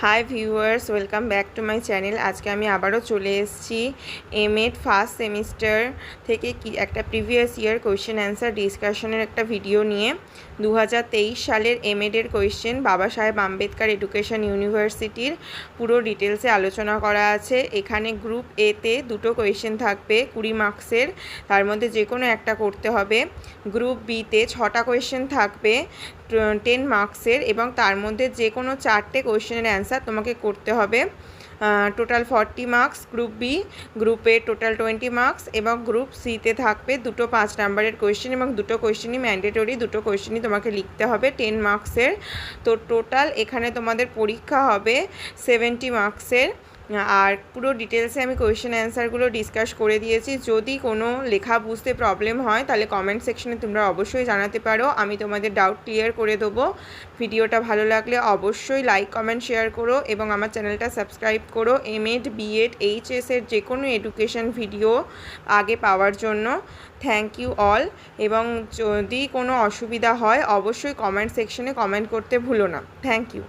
Hi viewers, welcome back to my channel. আজকে আমি আবারও চলে এসেছি এমএড ফার্স্ট সেমিস্টার থেকে একটা প্রিভিয়াস ইয়ার কোয়েশ্চেন অ্যান্সার ডিসকাশনের একটা ভিডিও নিয়ে। 2023 সালের এমএডের কোয়েশ্চেন বাবা সাহেব আম্বেদকর এডুকেশন ইউনিভার্সিটির পুরো ডিটেলসে আলোচনা করা আছে। এখানে গ্রুপ এতে দুটো কোয়েশ্চেন থাকবে 20 মার্কসের, তার মধ্যে যে কোনো একটা করতে হবে। গ্রুপ বিতে 6টা কোয়েশ্চেন থাকবে 10 মার্কসের, এবং তার মধ্যে যে কোনো 4টে কোয়েশ্চেনের অ্যান্সার তোমাকে করতে হবে। টোটাল 40 মার্কস গ্রুপ বি, গ্রুপে টোটাল 20 মার্কস, এবং গ্রুপ সিতে থাকবে দুটো 5 নাম্বারের কোয়েশ্চেন, এবং দুটো কোয়েশ্চেনই ম্যান্ডেটরি, দুটো কোয়েশ্চেনই তোমাকে লিখতে হবে 10 মার্কসের। তো টোটাল এখানে তোমাদের পরীক্ষা হবে 70 মার্কসের। আর পুরো ডিটেলসে আমি কোয়েশ্চেন অ্যান্সারগুলো ডিসকাস করে দিয়েছি। যদি কোনো লেখা বুঝতে প্রবলেম হয় তাহলে কমেন্ট সেকশনে তোমরা অবশ্যই জানাতে পারো, আমি তোমাদের ডাউট ক্লিয়ার করে দেবো। ভিডিওটা ভালো লাগলে অবশ্যই লাইক কমেন্ট শেয়ার করো, এবং আমার চ্যানেলটা সাবস্ক্রাইব করো এমএড বিএড এইচএসের যে কোনো এডুকেশন ভিডিও আগে পাওয়ার জন্য। থ্যাংক ইউ অল, এবং যদি কোনো অসুবিধা হয় অবশ্যই কমেন্ট সেকশনে কমেন্ট করতে ভুলো না। Thank you.